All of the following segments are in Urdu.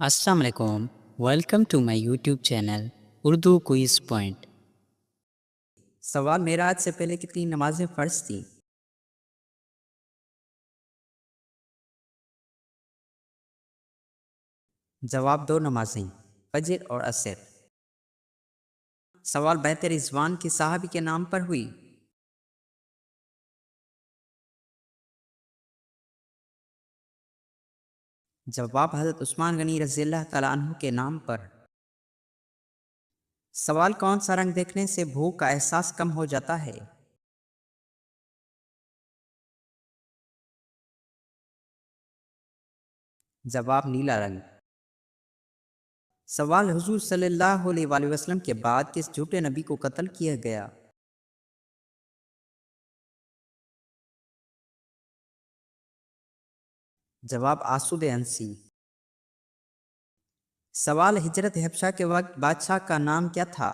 السلام علیکم، welcome to my YouTube channel Urdu quiz point. سوال: معراج سے پہلے کتنی نمازیں فرض تھیں؟ جواب: 2 نمازیں، فجر اور عصر۔ سوال: بیعت رضوان کس صحابی کے نام پر ہوئی؟ جواب: حضرت عثمان غنی رضی اللہ تعالیٰ عنہ کے نام پر۔ سوال: کون سا رنگ دیکھنے سے بھوک کا احساس کم ہو جاتا ہے؟ جواب: نیلا رنگ۔ سوال: حضور صلی اللہ علیہ وآلہ وسلم کے بعد کس جھوٹے نبی کو قتل کیا گیا؟ جواب: آسود انسی۔ سوال: ہجرت حبشہ کے وقت بادشاہ کا نام کیا تھا؟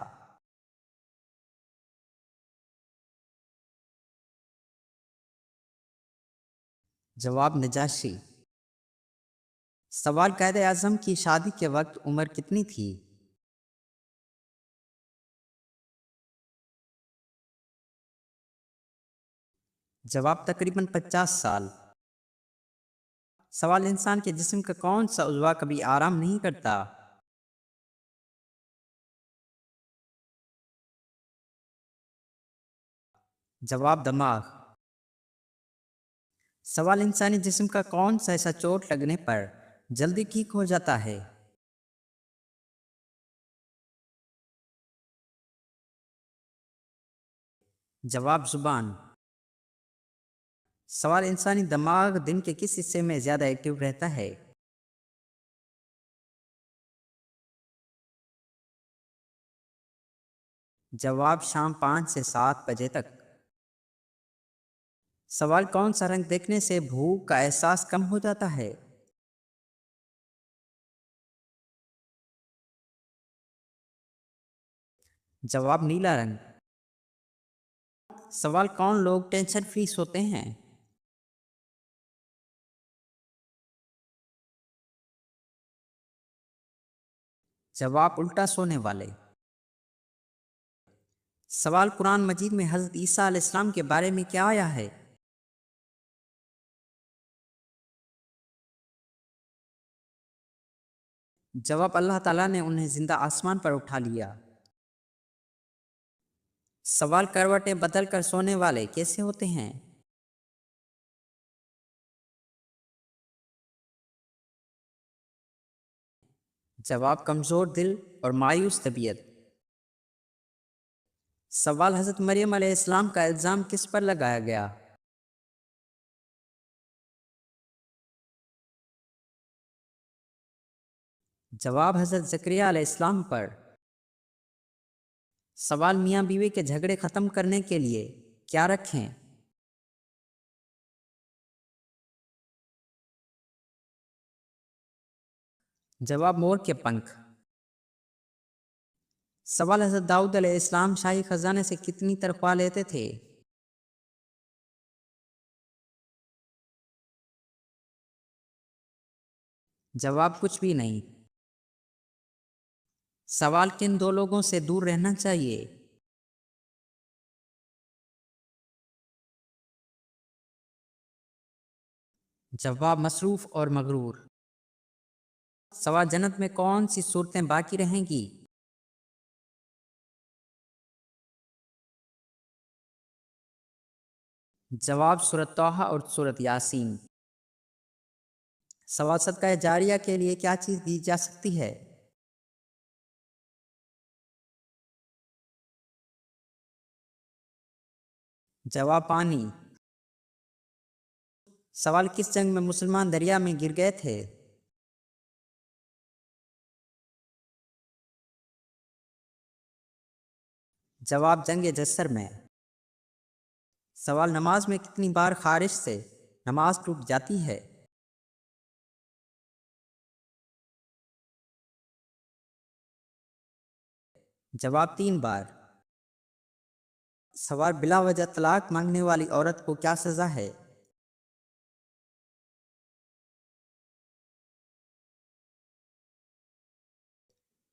جواب: نجاشی۔ سوال: قائد اعظم کی شادی کے وقت عمر کتنی تھی؟ جواب: تقریباً 50 سال۔ سوال: انسان کے جسم کا کون سا عضو کبھی آرام نہیں کرتا؟ جواب: دماغ۔ سوال: انسانی جسم کا کون سا ایسا چوٹ لگنے پر جلدی ٹھیک ہو جاتا ہے؟ جواب: زبان۔ سوال: انسانی دماغ دن کے کس حصے میں زیادہ ایکٹیو رہتا ہے؟ جواب: شام 5 سے 7 بجے تک۔ سوال: کون سا رنگ دیکھنے سے بھوک کا احساس کم ہو جاتا ہے؟ جواب: نیلا رنگ۔ سوال: کون لوگ ٹینشن فری سوتے ہیں؟ جواب: الٹا سونے والے۔ سوال: قرآن مجید میں حضرت عیسیٰ علیہ السلام کے بارے میں کیا آیا ہے؟ جواب: اللہ تعالیٰ نے انہیں زندہ آسمان پر اٹھا لیا۔ سوال: کروٹیں بدل کر سونے والے کیسے ہوتے ہیں؟ جواب: کمزور دل اور مایوس طبیعت۔ سوال: حضرت مریم علیہ السلام کا الزام کس پر لگایا گیا؟ جواب: حضرت زکریا علیہ السلام پر۔ سوال: میاں بیوی کے جھگڑے ختم کرنے کے لیے کیا رکھیں؟ جواب: مور کے پنکھ۔ سوال: حضرت داؤد علیہ السلام شاہی خزانے سے کتنی تنخواہ لیتے تھے؟ جواب: کچھ بھی نہیں۔ سوال: کن 2 لوگوں سے دور رہنا چاہیے؟ جواب: مصروف اور مغرور۔ سوال: جنت میں کون سی صورتیں باقی رہیں گی؟ جواب: سورۃ طٰہٰ اور سورۃ یاسین۔ سوال: صدقہ جاریہ کے لیے کیا چیز دی جا سکتی ہے؟ جواب: پانی۔ سوال: کس جنگ میں مسلمان دریا میں گر گئے تھے؟ جواب: جنگ جسر میں۔ سوال: نماز میں کتنی بار خارش سے نماز ٹوٹ جاتی ہے؟ جواب: 3 بار۔ سوال: بلا وجہ طلاق مانگنے والی عورت کو کیا سزا ہے؟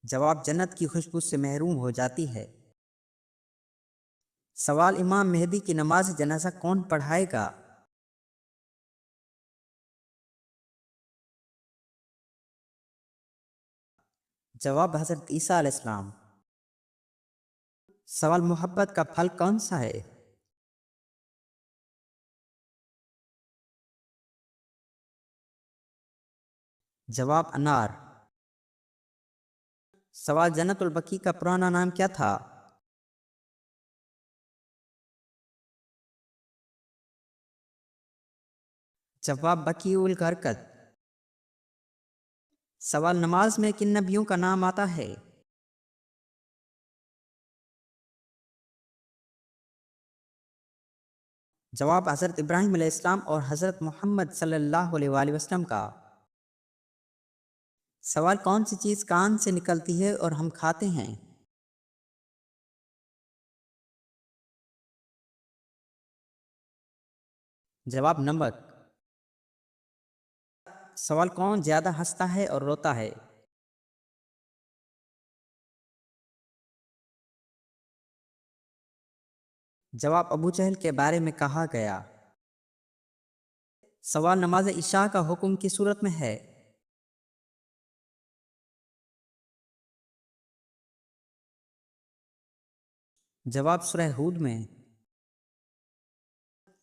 جواب جنت کی خوشبو سے محروم ہو جاتی ہے۔ سوال امام مہدی کی نماز جنازہ کون پڑھائے گا؟ جواب حضرت عیسیٰ علیہ السلام۔ سوال محبت کا پھل کون سا ہے؟ جواب انار۔ سوال جنت البقیع کا پرانا نام کیا تھا؟ جواب بقیع الغرقد۔ سوال نماز میں کن نبیوں کا نام آتا ہے؟ جواب حضرت ابراہیم علیہ السلام اور حضرت محمد صلی اللہ علیہ وآلہ وسلم کا۔ سوال کون سی چیز کان سے نکلتی ہے اور ہم کھاتے ہیں؟ جواب نمک۔ سوال کون زیادہ ہنستا ہے اور روتا ہے؟ جواب ابو جہل کے بارے میں کہا گیا۔ سوال نماز عشاء کا حکم کس صورت میں ہے؟ جواب سورہ ہود میں۔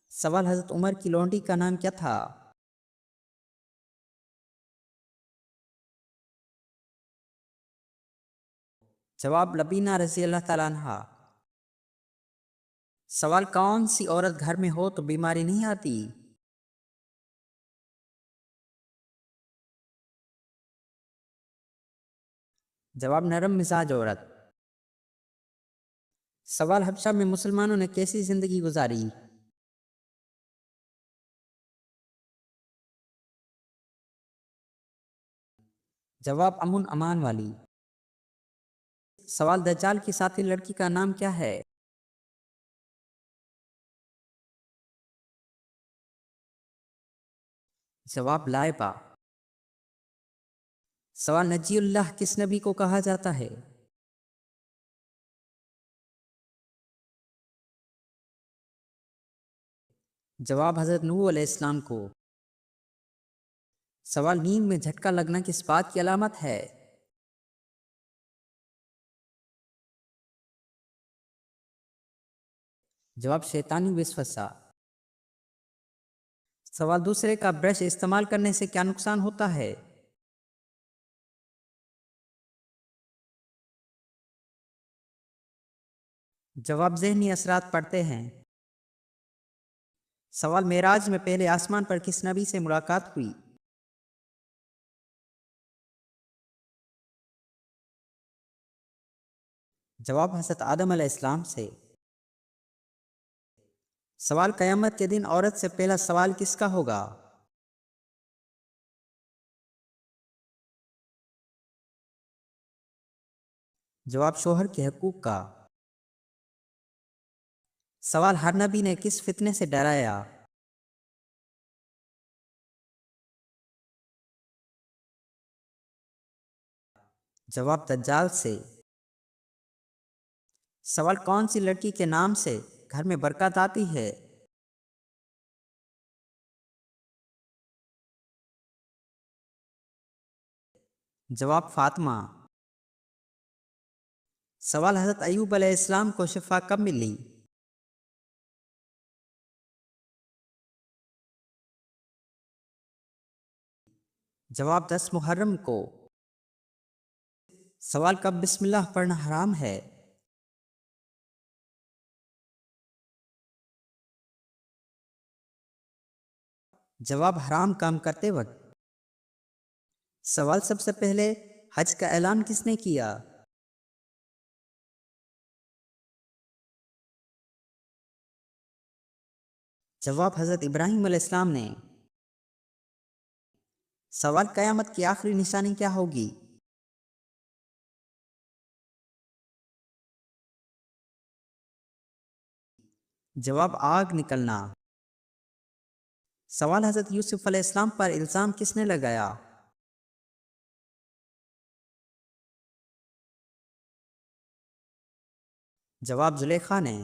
سوال حضرت عمر کی لونڈی کا نام کیا تھا؟ جواب لبینہ رضی اللہ تعالیٰ عنہا۔ سوال کون سی عورت گھر میں ہو تو بیماری نہیں آتی؟ جواب نرم مزاج عورت۔ سوال حبشہ میں مسلمانوں نے کیسی زندگی گزاری؟ جواب امن امان والی۔ سوال دجال کی ساتھی لڑکی کا نام کیا ہے؟ جواب لائبہ۔ سوال نجی اللہ کس نبی کو کہا جاتا ہے؟ جواب حضرت نوح علیہ السلام کو۔ سوال نیند میں جھٹکا لگنا کس بات کی علامت ہے؟ جواب شیطانی وسوسہ۔ سوال دوسرے کا برش استعمال کرنے سے کیا نقصان ہوتا ہے؟ جواب ذہنی اثرات پڑتے ہیں۔ سوال معراج میں پہلے آسمان پر کس نبی سے ملاقات ہوئی؟ جواب حضرت آدم علیہ السلام سے۔ سوال قیامت کے دن عورت سے پہلا سوال کس کا ہوگا؟ جواب شوہر کے حقوق کا۔ سوال ہر نبی نے کس فتنے سے ڈرایا؟ جواب دجال سے۔ سوال کون سی لڑکی کے نام سے گھر میں برکت آتی ہے؟ جواب فاطمہ۔ سوال حضرت ایوب علیہ السلام کو شفا کب ملی؟ جواب 10 محرم کو۔ سوال کب بسم اللہ پڑھنا حرام ہے؟ جواب حرام کام کرتے وقت۔ سوال سب سے پہلے حج کا اعلان کس نے کیا؟ جواب حضرت ابراہیم علیہ السلام نے۔ سوال قیامت کی آخری نشانی کیا ہوگی؟ جواب آگ نکلنا۔ سوال حضرت یوسف علیہ السلام پر الزام کس نے لگایا؟ جواب زلیخا نے۔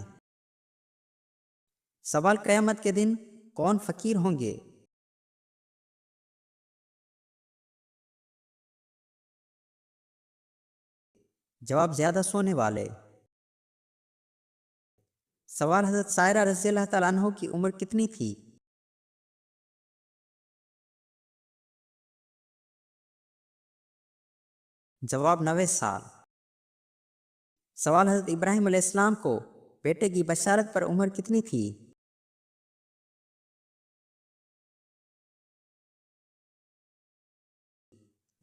سوال قیامت کے دن کون فقیر ہوں گے؟ جواب زیادہ سونے والے۔ سوال حضرت سائرہ رضی اللہ تعالیٰ عنہ کی عمر کتنی تھی؟ جواب 90 سال۔ سوال حضرت ابراہیم علیہ السلام کو بیٹے کی بشارت پر عمر کتنی تھی؟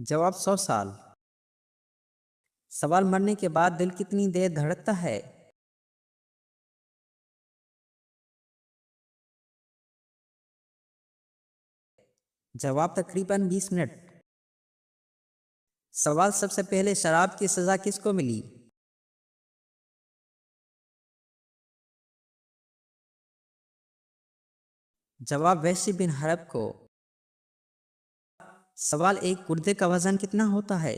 جواب 100 سال۔ سوال مرنے کے بعد دل کتنی دیر دھڑکتا ہے؟ جواب تقریباً 20 منٹ۔ سوال سب سے پہلے شراب کی سزا کس کو ملی؟ جواب وحشی بن حرب کو۔ سوال ایک گردے کا وزن کتنا ہوتا ہے؟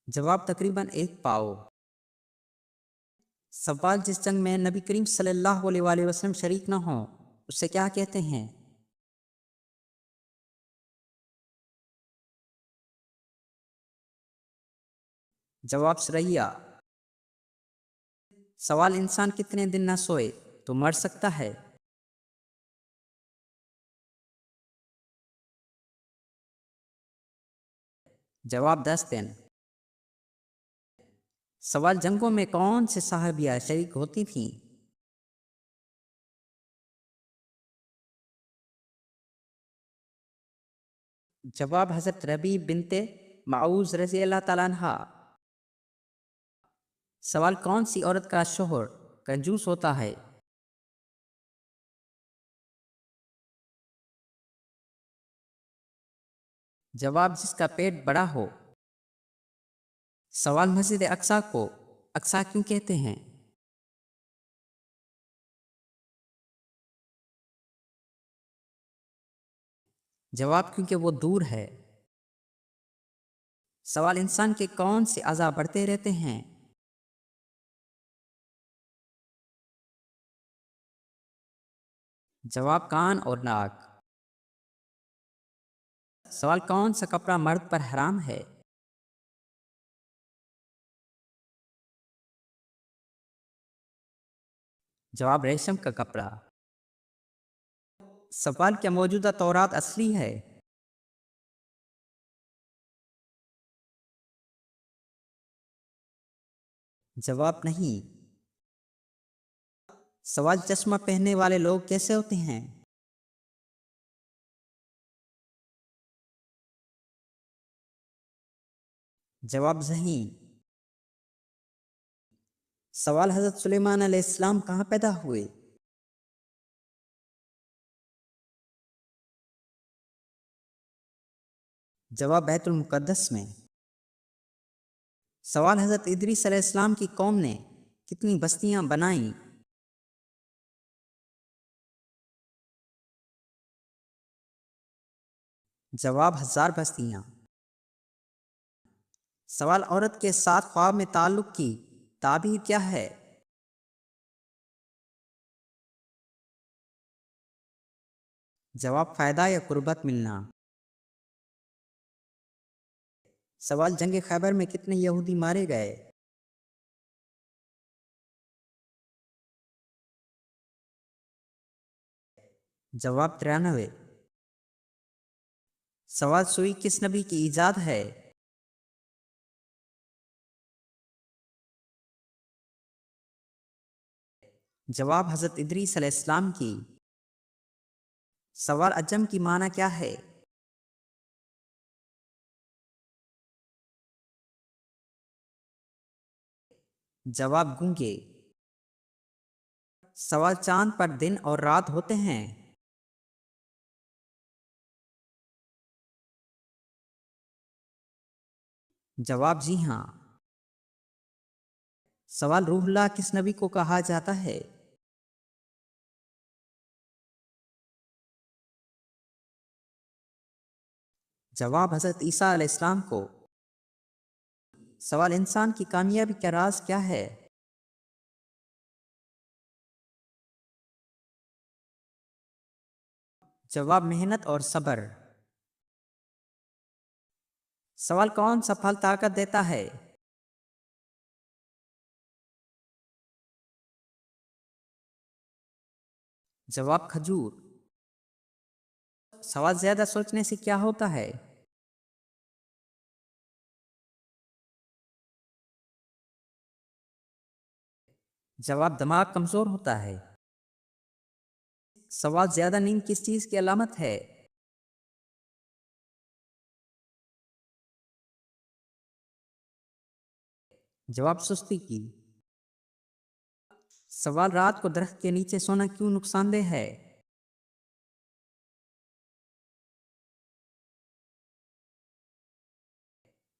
جواب تقریباً 1 پاؤ۔ سوال جس جنگ میں نبی کریم صلی اللہ علیہ وآلہ وسلم شریک نہ ہوں اسے کیا کہتے ہیں؟ جواب سریہ۔ سوال انسان کتنے دن نہ سوئے تو مر سکتا ہے؟ جواب 10 دن۔ سوال جنگوں میں کون سے صحابیہ شریک ہوتی تھیں؟ جواب حضرت ربیع بنت معوذ رضی اللہ تعالیٰ عنہ۔ سوال کون سی عورت کا شوہر کنجوس ہوتا ہے؟ جواب جس کا پیٹ بڑا ہو۔ سوال مسجد اقصی کو اقصی کیوں کہتے ہیں؟ جواب کیونکہ وہ دور ہے۔ سوال انسان کے کون سے اعضاء بڑھتے رہتے ہیں؟ جواب کان اور ناک۔ سوال کون سا کپڑا مرد پر حرام ہے؟ جواب ریشم کا کپڑا۔ سوال کیا موجودہ تورات اصلی ہے؟ جواب نہیں۔ سوال چشمہ پہننے والے لوگ کیسے ہوتے ہیں؟ جواب ذہین۔ سوال حضرت سلیمان علیہ السلام کہاں پیدا ہوئے؟ جواب بیت المقدس میں۔ سوال حضرت ادریس علیہ السلام کی قوم نے کتنی بستیاں بنائیں؟ جواب 1000 بستیاں۔ سوال عورت کے ساتھ خواب میں تعلق کی تعبیر کیا ہے؟ جواب فائدہ یا قربت ملنا۔ سوال جنگ خیبر میں کتنے یہودی مارے گئے؟ جواب 93۔ سوال سوئی کس نبی کی ایجاد ہے؟ جواب حضرت ادریس علیہ السلام کی۔ سوال عجم کی معنی کیا ہے؟ جواب گونگے۔ سوال چاند پر دن اور رات ہوتے ہیں؟ جواب جی ہاں۔ سوال روح اللہ کس نبی کو کہا جاتا ہے؟ جواب حضرت عیسیٰ علیہ السلام کو۔ سوال انسان کی کامیابی کا راز کیا ہے؟ جواب محنت اور صبر۔ سوال کون سا پھل طاقت دیتا ہے؟ جواب کھجور۔ سوال زیادہ سوچنے سے کیا ہوتا ہے؟ جواب دماغ کمزور ہوتا ہے۔ سوال زیادہ نیند کس چیز کی علامت ہے؟ جواب سستی کی۔ سوال رات کو درخت کے نیچے سونا کیوں نقصان دہ ہے؟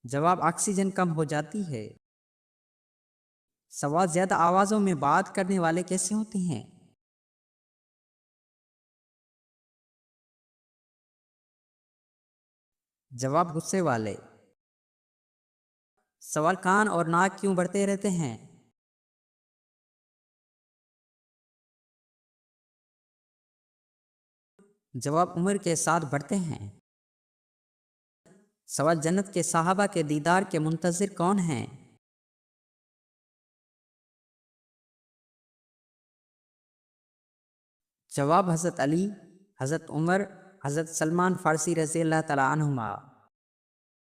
جواب آکسیجن کم ہو جاتی ہے۔ سوال زیادہ آوازوں میں بات کرنے والے کیسے ہوتے ہیں؟ جواب غصے والے۔ سوال کان اور ناک کیوں بڑھتے رہتے ہیں؟ جواب عمر کے ساتھ بڑھتے ہیں۔ سوال جنت کے صحابہ کے دیدار کے منتظر کون ہیں؟ جواب حضرت علی، حضرت عمر، حضرت سلمان فارسی رضی اللہ تعالیٰ عنہما۔